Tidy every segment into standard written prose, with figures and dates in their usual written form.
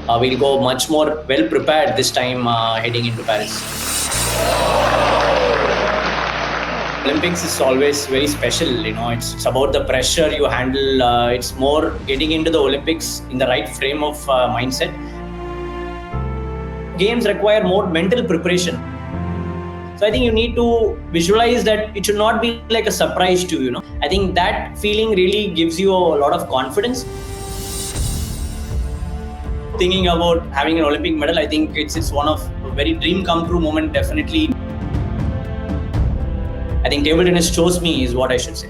we'll go much more well prepared this time heading into Paris. Olympics is always very special. It's about the pressure you handle. It's more getting into the Olympics in the right frame of mindset. Games require more mental preparation. So I think you need to visualize that it should not be like a surprise to you. I think that feeling really gives you a lot of confidence. Thinking about having an Olympic medal, I think it's one of a very dream come true moment. Definitely, I think table tennis chose me is what I should say.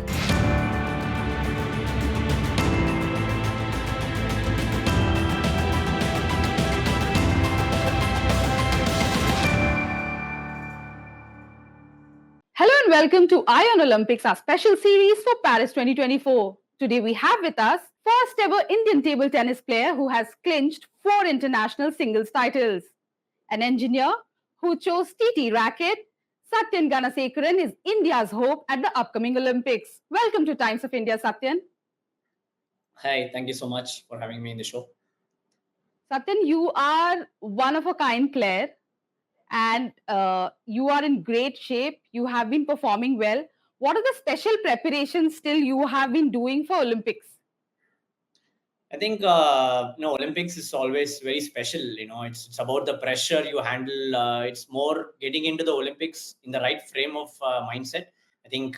Hello and welcome to Eye on Olympics, our special series for Paris 2024. Today we have with us first ever Indian table tennis player who has clinched 4 international singles titles. An engineer who chose TT racket, Sathiyan Gnanasekaran is India's hope at the upcoming Olympics. Welcome to Times of India, Sathiyan. Hi, thank you so much for having me in the show. Sathiyan, you are one of a kind player and you are in great shape. You have been performing well. What are the special preparations still you have been doing for Olympics? I think Olympics is always very special. It's about the pressure you handle. It's more getting into the Olympics in the right frame of mindset. I think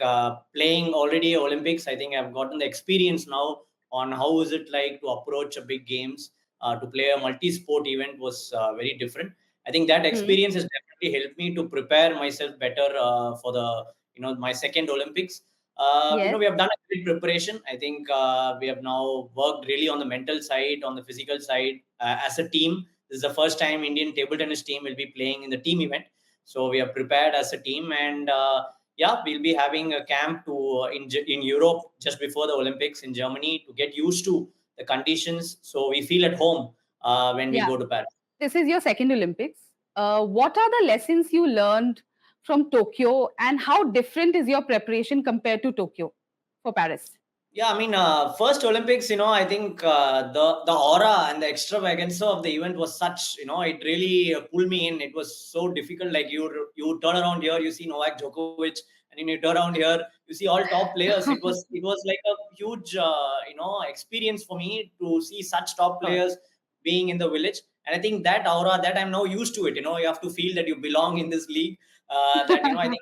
playing already Olympics, I think I've gotten the experience now on how is it like to approach a big games. To play a multi-sport event was very different. I think that experience has definitely helped me to prepare myself better for the my second Olympics. Yes. We have done a great preparation. I think we have now worked really on the mental side, on the physical side as a team. This is the first time Indian table tennis team will be playing in the team event. So we are prepared as a team, and we'll be having a camp in Europe just before the Olympics in Germany to get used to the conditions. So we feel at home when we go to Paris. This is your second Olympics. What are the lessons you learned from Tokyo, and how different is your preparation compared to Tokyo for Paris? Yeah, I mean, first Olympics, I think the aura and the extravaganza of the event was such, it really pulled me in. It was so difficult. Like you turn around here, you see Novak Djokovic, and then you turn around here, you see all top players. It was like a huge, experience for me to see such top players being in the village. And I think that aura, that I'm now used to it. You have to feel that you belong in this league. I think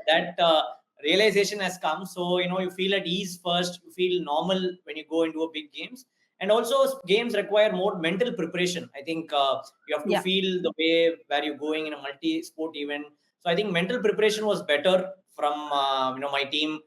that realization has come. So you feel at ease first, you feel normal when you go into a big games. And also games require more mental preparation. I think you have to feel the way where you're going in a multi-sport event. So I think mental preparation was better from my team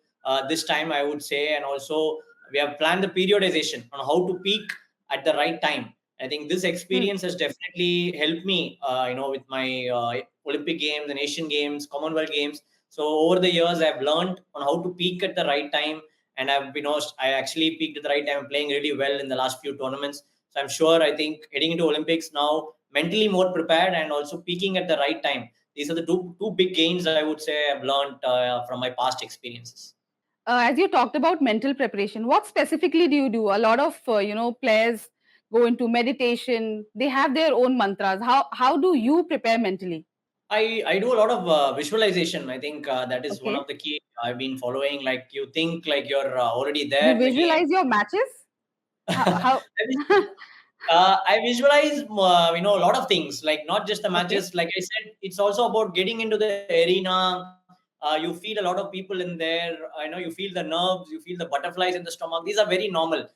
this time, I would say. And also we have planned the periodization on how to peak at the right time. I think this experience has definitely helped me with my Olympic games and Asian games, Commonwealth games. So over the years, I've learned on how to peak at the right time, and I actually peaked at the right time, playing really well in the last few tournaments. So I'm sure, I think heading into Olympics now, mentally more prepared and also peaking at the right time. These are the two big gains I would say I've learned from my past experiences. As you talked about mental preparation, what specifically do you do? A lot of players go into meditation. They have their own mantras. How do you prepare mentally? I do a lot of visualization. I think that is one of the key I've been following. Like you think like you're already there You in the game. visualize your matches? How? I visualize, a lot of things, like not just the matches. Like I said, it's also about getting into the arena. You feel a lot of people in there. You feel the nerves, you feel the butterflies in the stomach. These are very normal.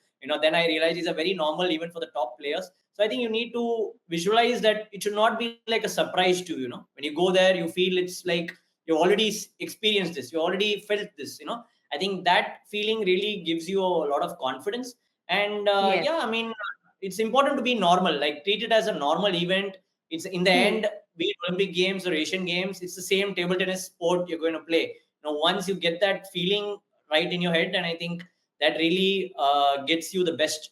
Then I realize these are very normal even for the top players. So I think you need to visualize that it should not be like a surprise to you. When you go there, you feel it's like you already experienced this, you already felt this. I think that feeling really gives you a lot of confidence. And I mean, it's important to be normal, like treat it as a normal event. It's in the end, be it Olympic games or Asian games, it's the same table tennis sport you're going to play. Once you get that feeling right in your head, and I think that really gets you the best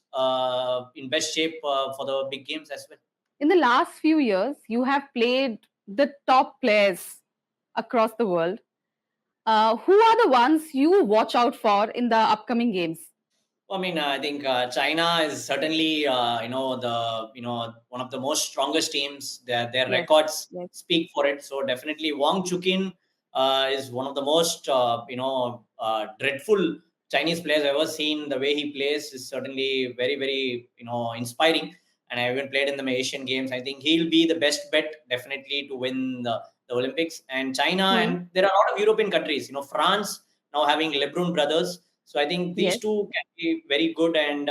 in best shape for the big games as well. In the last few years, you have played the top players across the world. Who are the ones you watch out for in the upcoming games? I mean, I think China is certainly, one of the most strongest teams. Their Yes, records yes, speak for it. So definitely, Wang Chuqin is one of the most, dreadful Chinese players I've ever seen. The way he plays is certainly very, very, inspiring. And I even played in the Asian Games. I think he'll be the best bet, definitely, to win the Olympics. And China, hmm, and there are a lot of European countries. France now having LeBron brothers. So I think these yes, two can be very good, and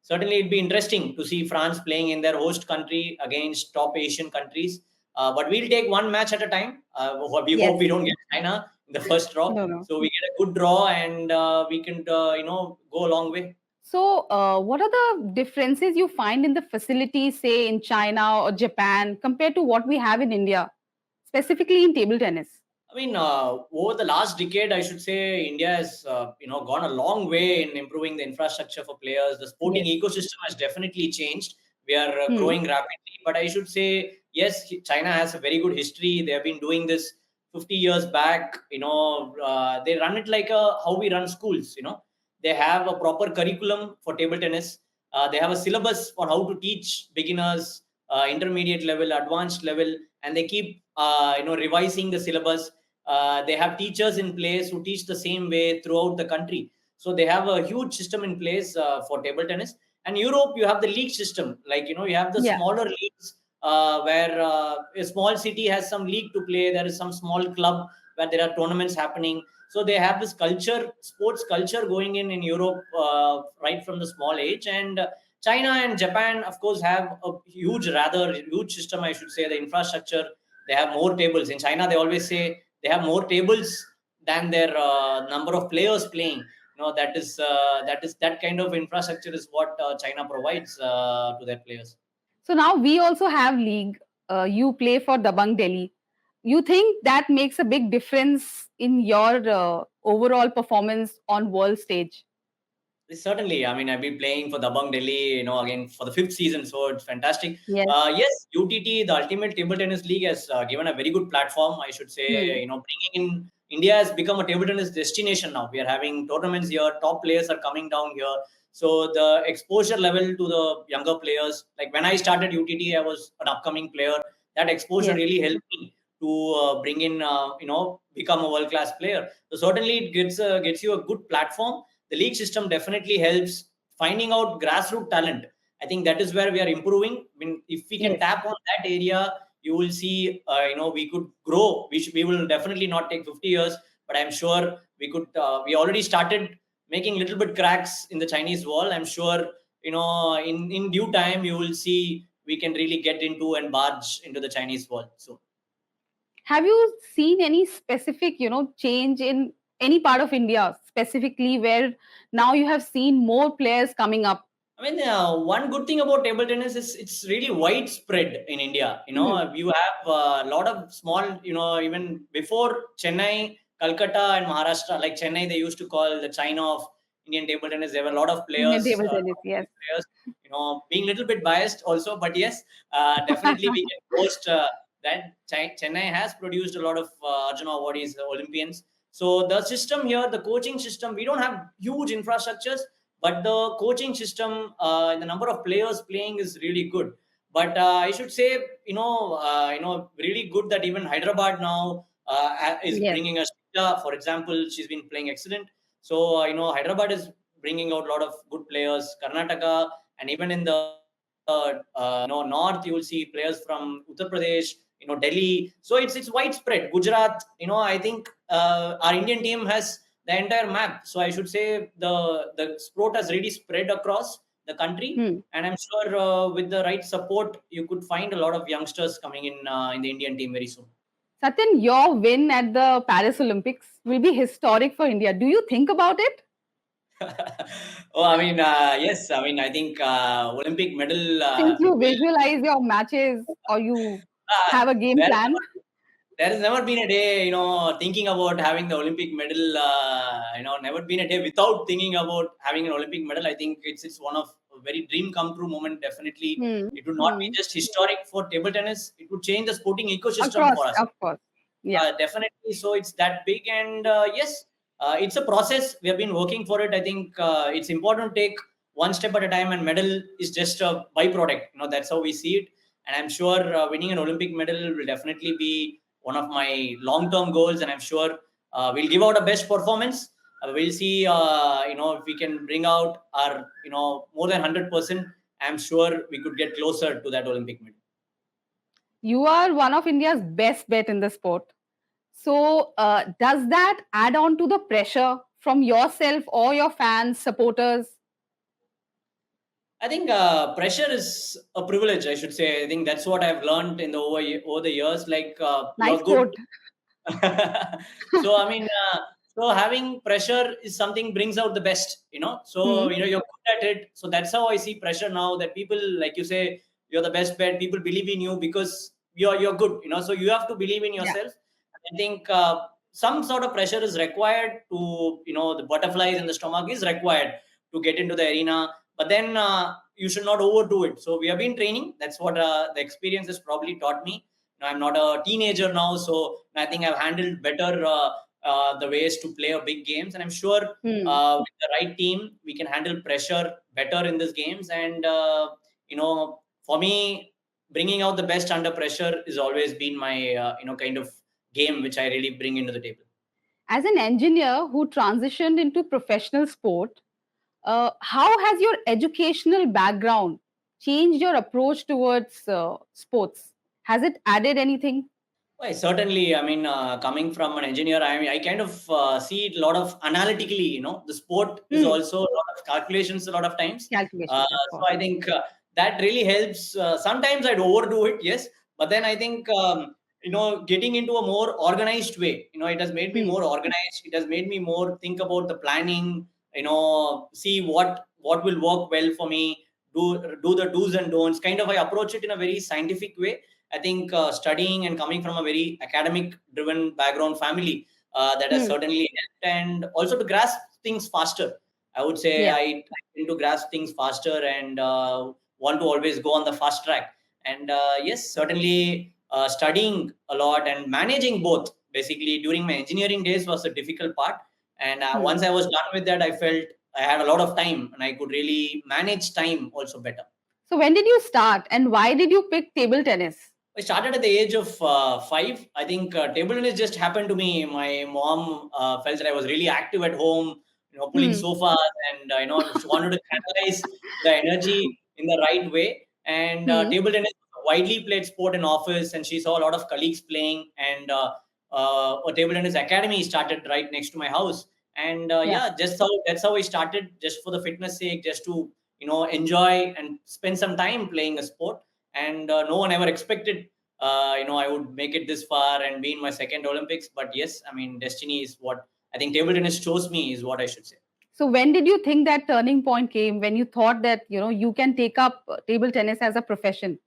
certainly it'd be interesting to see France playing in their host country against top Asian countries. But we'll take one match at a time. We yes. hope we don't get China in the first draw, No, no. so we get a good draw, and we can go a long way. So, what are the differences you find in the facilities, say in China or Japan, compared to what we have in India, specifically in table tennis? I mean, over the last decade, I should say India has, gone a long way in improving the infrastructure for players. The sporting Yes. ecosystem has definitely changed. We are Hmm. growing rapidly, but I should say yes, China has a very good history. They have been doing this 50 years back. They run it like how we run schools. They have a proper curriculum for table tennis. They have a syllabus for how to teach beginners, intermediate level, advanced level, and they keep revising the syllabus. They have teachers in place who teach the same way throughout the country. So they have a huge system in place for table tennis. And Europe, you have the league system. Like, you have the Yeah. smaller leagues where a small city has some league to play. There is some small club where there are tournaments happening. So they have this culture, sports culture going in Europe right from the small age. And China and Japan, of course, have a rather huge system, I should say, the infrastructure. They have more tables. In China, they always say they have more tables than their number of players playing. That kind of infrastructure is what China provides to their players. So now we also have league. You play for Dabang Delhi. You think that makes a big difference in your overall performance on world stage? Certainly. I mean, I've been playing for Dabang Delhi, again for the fifth season, so it's fantastic. Yes. Yes, UTT, the Ultimate Table Tennis League, has given a very good platform. I should say, Hmm. bringing in India has become a table tennis destination now. We are having tournaments here. Top players are coming down here. So the exposure level to the younger players, like when I started UTT, I was an upcoming player. That exposure Yes. really helped me to bring in, become a world class player. So certainly it gets you a good platform. The league system definitely helps finding out grassroots talent. I think that is where we are improving. I mean, if we can Yes. tap on that area, you will see, we could grow. We will definitely not take 50 years, but I'm sure we could. We already started making little bit cracks in the Chinese wall. I'm sure, in due time, you will see we can really get into and barge into the Chinese wall. So. Have you seen any specific, change in any part of India specifically where now you have seen more players coming up? I mean, one good thing about table tennis is it's really widespread in India. Hmm. You have a lot of small, even before Chennai, Calcutta, and Maharashtra, like Chennai, they used to call the China of Indian table tennis. There were a lot of Indian players, table tennis, yes. players, being a little bit biased also, but yes, definitely we can boast that Chennai has produced a lot of Arjuna awardees, Olympians. So the system here, the coaching system, we don't have huge infrastructures, but the coaching system, the number of players playing is really good. But I should say, really good that even Hyderabad now is Yes. bringing us. For example, she's been playing excellent. So Hyderabad is bringing out a lot of good players. Karnataka, and even in the north, you will see players from Uttar Pradesh, Delhi. So it's widespread. Gujarat, I think our Indian team has the entire map. So I should say the sport has really spread across the country, Hmm. and I'm sure with the right support, you could find a lot of youngsters coming in the Indian team very soon. Satyan, your win at the Paris Olympics will be historic for India. Do you think about it? Oh, I mean, yes. I mean, I think Olympic medal Since you will. visualize your matches or you have a game There plan? there has never been a day, thinking about having the Olympic medal. Never been a day without thinking about having an Olympic medal. I think it's one of a very dream come true moment. Definitely, Hmm. it would not be Hmm. just historic for table tennis. It would change the sporting ecosystem Across, for us. of course. Yeah. Definitely. So it's that big, and yes, it's a process. We have been working for it. I think it's important to take one step at a time, and medal is just a byproduct. That's how we see it. And I'm sure winning an Olympic medal will definitely be one of my long-term goals. And I'm sure we'll give out a best performance. We'll see, if we can bring out our, more than 100%. I'm sure we could get closer to that Olympic medal. You are one of India's best bet in the sport. So, does that add on to the pressure from yourself or your fans, supporters? I think pressure is a privilege, I should say. I think that's what I've learned in the over the years. Like Nice you're good. quote. So I mean, so having pressure is something brings out the best. So Hmm. you're good at it. So that's how I see pressure now. That people, like you say, you're the best bet. People believe in you because you're good. So you have to believe in Yeah. yourself. I think some sort of pressure is required to, the butterflies in the stomach is required to get into the arena. But then you should not overdo it. So we have been training. That's what the experience has probably taught me. I'm not a teenager now, so I think I've handled better the ways to play a big games, and I'm sure Hmm. with the right team we can handle pressure better in these games. And for me, bringing out the best under pressure has always been my kind of game which I really bring into the table. As an engineer who transitioned into professional sport, how has your educational background changed your approach towards sports? Has it added anything? Well, certainly. I mean, coming from an engineer, I kind of see it a lot of analytically. The sport is Hmm. also a lot of calculations a lot of times. Calculations, of So course. I think that really helps. Sometimes I'd overdo it, yes, but then I think getting into a more organized way. It has made me Hmm. more organized. It has made me more think about the planning. See what will work well for me. Do the do's and don'ts. Kind of, I approach it in a very scientific way. I think studying and coming from a very academic driven background family, that has Hmm. certainly helped, and also to grasp things faster. I would say Yeah. I tend to grasp things faster and want to always go on the fast track. And yes, certainly studying a lot and managing both basically during my engineering days was a difficult part. And Hmm. once I was done with that, I felt I had a lot of time and I could really manage time also better. So, when did you start and why did you pick table tennis? I started at the age of 5. I think table tennis just happened to me. My mom felt that I was really active at home, pulling Hmm. sofas, and she wanted to channelize the energy in the right way. And Hmm. table tennis is a widely played sport in office, and she saw a lot of colleagues playing. And a table tennis academy started right next to my house. And Yeah. yeah, just that's how I started, just for the fitness sake, just to enjoy and spend some time playing a sport. And no one ever expected I would make it this far and be in my second Olympics. But yes, I mean, destiny is what I think table tennis chose me, is what I should say. So, when did you think that turning point came when you thought that you can take up table tennis as a profession?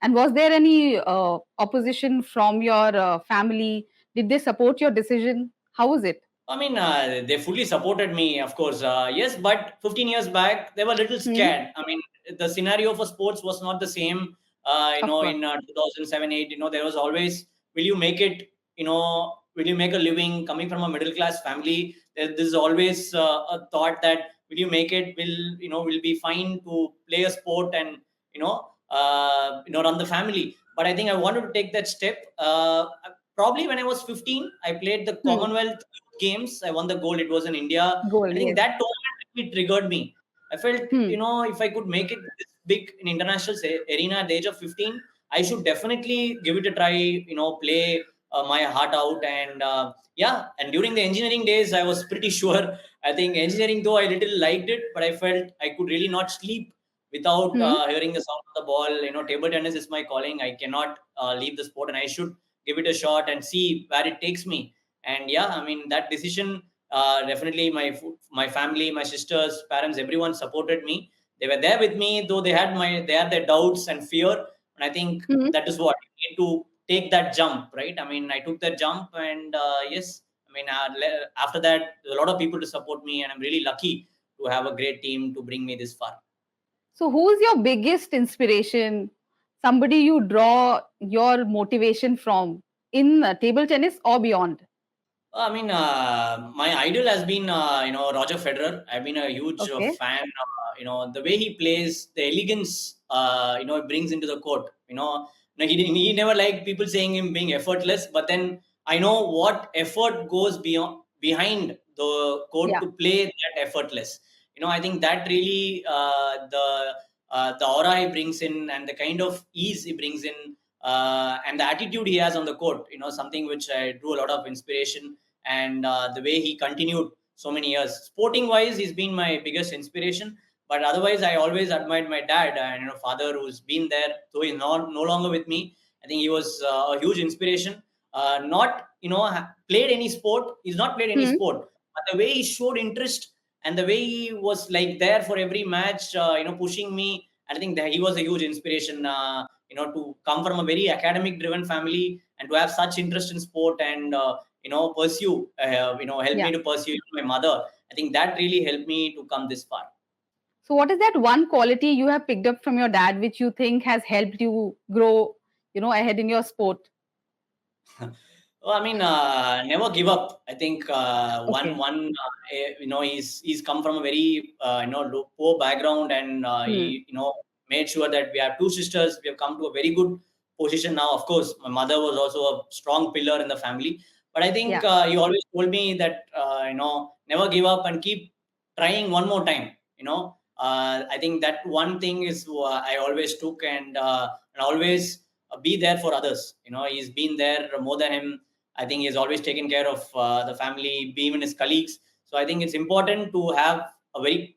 And was there any opposition from your family? Did they support your decision? How was it? I mean, they fully supported me, of course. Yes, but 15 years back, they were a little Hmm. scared. I mean, the scenario for sports was not the same. Of course. In 2007, 8, there was always, will you make it? Will you make a living coming from a middle class family? This is always a thought that will you make it? Will be fine to play a sport and run the family. But I think I wanted to take that step. Probably when I was 15, I played the Hmm. Commonwealth Games. I won the gold. It was in India. Goal, And I think yes. that tournament really triggered me. I felt, Hmm. if I could make it this big in international arena at the age of 15, I should definitely give it a try, play my heart out. And yeah, and during the engineering days, I was pretty sure. I think engineering, though I little liked it, but I felt I could really not sleep without Hmm. hearing the sound of the ball. Table tennis is my calling. I cannot leave the sport, and I should give it a shot and see where it takes me. And yeah, I mean, that decision, definitely my family, my sisters, parents, everyone supported me. They were there with me, though they had their doubts and fear. And I think Hmm. that is what you need to take that jump, right? I mean, I took that jump, and yes, I mean, after that, there's a lot of people to support me, and I'm really lucky to have a great team to bring me this far. So, who's your biggest inspiration? Somebody you draw your motivation from in table tennis or beyond? I mean, my idol has been, Roger Federer. I've been a huge Okay. fan. The way he plays, the elegance, it brings into the court. He never liked people saying him being effortless. But then I know what effort goes beyond behind the court Yeah. to play that effortless. I think that really the aura he brings in and the kind of ease he brings in. And the attitude he has on the court, something which I drew a lot of inspiration, and the way he continued so many years. Sporting wise, he's been my biggest inspiration. But otherwise, I always admired my dad and father, who's been there, though he's not no longer with me. I think he was a huge inspiration. Not played any sport. He's not played any Hmm. sport, but the way he showed interest and the way he was like there for every match, pushing me. I think that he was a huge inspiration. To come from a very academic driven family and to have such interest in sport and pursue help Yeah. me to pursue my mother. I think that really helped me to come this far. So, what is that one quality you have picked up from your dad which you think has helped you grow, ahead in your sport? Well, I mean, never give up. I think Okay. he's come from a very poor background, and Hmm. he made sure that we have two sisters. We have come to a very good position now. Of course, my mother was also a strong pillar in the family, but I think Yeah. he always told me that never give up and keep trying one more time. I think that one thing is I always took, and always be there for others. He's been there more than him. I think he's always taken care of the family, even his colleagues. So I think it's important to have a very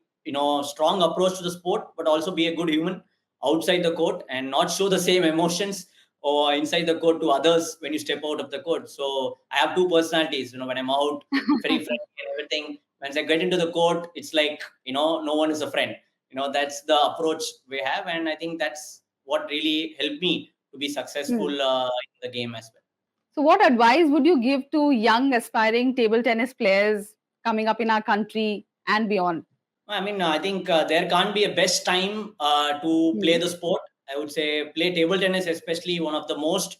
strong approach to the sport, but also be a good human outside the court and not show the same emotions or inside the court to others when you step out of the court. So I have two personalities. When I'm out, very friendly and everything. Once I get into the court, it's like no one is a friend. That's the approach we have, and I think that's what really helped me to be Hmm. successful in the game as well. So, what advice would you give to young aspiring table tennis players coming up in our country and beyond? I mean, I think there can't be a best time to play Hmm. the sport. I would say play table tennis, especially one of the most,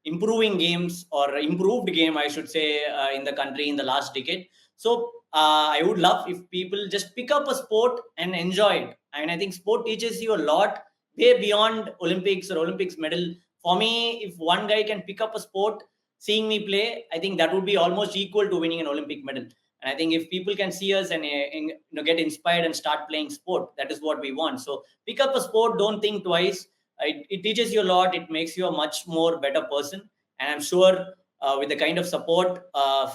improving games or improved game, I should say, in the country in the last decade. So I would love if people just pick up a sport and enjoy it. I mean, I think sport teaches you a lot, way beyond Olympics or Olympics medal. For me, if one guy can pick up a sport, seeing me play, I think that would be almost equal to winning an Olympic medal. And I think if people can see us and get inspired and start playing sport, that is what we want. So pick up a sport, don't think twice. It teaches you a lot. It makes you a much more better person. And I'm sure with the kind of support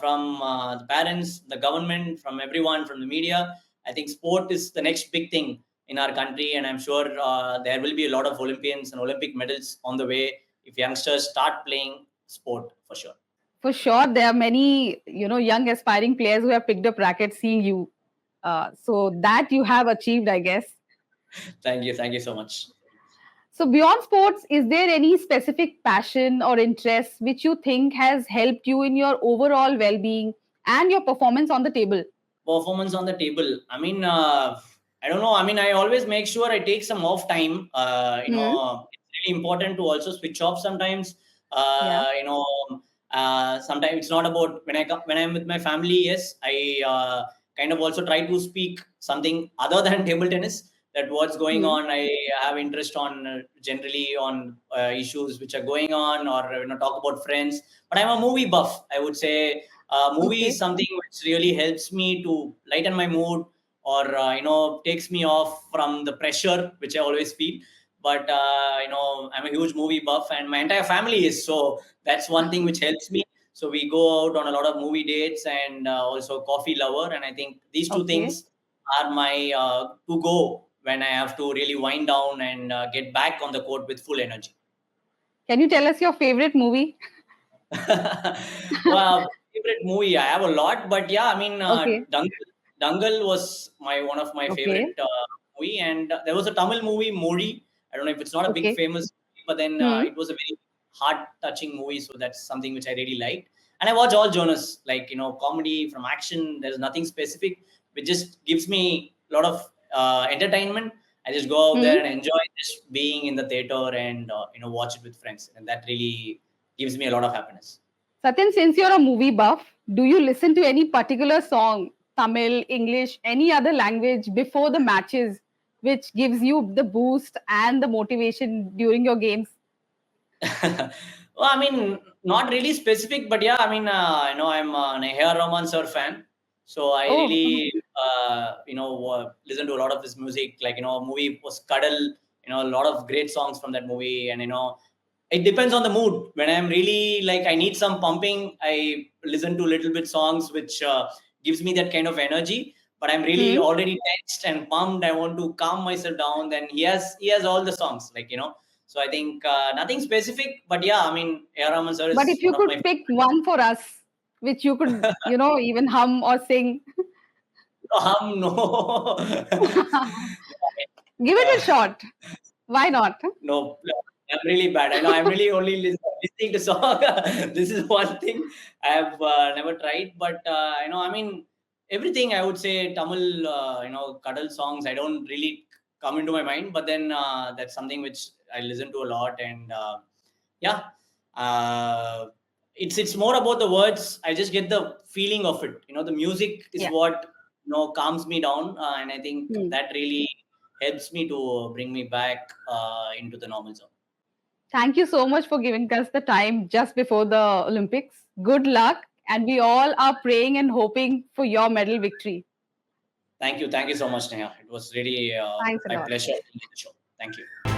from the parents, the government, from everyone, from the media, I think sport is the next big thing in our country. And I'm sure there will be a lot of Olympians and Olympic medals on the way if youngsters start playing sport for sure. For sure, there are many, young aspiring players who have picked up rackets seeing you. So that you have achieved, I guess. Thank you. Thank you so much. So beyond sports, is there any specific passion or interest which you think has helped you in your overall well-being and your performance on the table? Performance on the table. I mean, I don't know. I mean, I always make sure I take some off time. Hmm. It's really important to also switch off sometimes. Yeah. Sometimes it's not about when I'm with my family. Yes, I kind of also try to speak something other than table tennis. That what's going Hmm. on. I have interest on generally on issues which are going on, or talk about friends. But I'm a movie buff. I would say movie is Okay. something which really helps me to lighten my mood, or takes me off from the pressure which I always feel. But I'm a huge movie buff, and my entire family is, so that's one thing which helps me. So we go out on a lot of movie dates, and also coffee lover, and I think these two Okay. things are my to go when I have to really wind down and get back on the court with full energy. Can you tell us your favorite movie? Well, favorite movie, I have a lot, but yeah, I mean, Okay. Dangal was my one of my Okay. favorite movie, and there was a Tamil movie, Modi. I don't know if it's not a big Okay. famous, movie, but then Hmm. it was a very heart touching movie, so that's something which I really liked. And I watch all genres, like comedy from action. There's nothing specific. It just gives me a lot of entertainment. I just go out there Hmm. and enjoy just being in the theater and watch it with friends, and that really gives me a lot of happiness. Satyan, since you're a movie buff, do you listen to any particular song, Tamil, English, any other language before the matches, which gives you the boost and the motivation during your games? Well, I mean, not really specific, but yeah, I mean, I'm an A.R. Rahman sir fan, so I Oh, really, listen to a lot of his music. Like, a movie was Cuddle, a lot of great songs from that movie, and it depends on the mood. When I'm really like I need some pumping, I listen to little bit songs which gives me that kind of energy. But I'm really hmm. already tensed and pumped. I want to calm myself down. Then he has all the songs, so I think nothing specific, but yeah, I mean, A.R. Rahman sir But is if one you of could my pick one for us, which you could, even hum or sing, no. give it a uh, shot. Why not? no, I'm really bad. I know I'm really only listening to song. This is one thing I have never tried, but I mean, everything I would say Tamil, cuddle songs. I don't really come into my mind, but then that's something which I listen to a lot, and yeah, uh, it's more about the words. I just get the feeling of it. The music is Yeah. what calms me down, and I think Hmm. that really helps me to bring me back into the normal zone. Thank you so much for giving us the time just before the Olympics. Good luck. And we all are praying and hoping for your medal victory. Thank you so much, Neha. It was really Thanks a my lot. pleasure to be on the show. Thank you.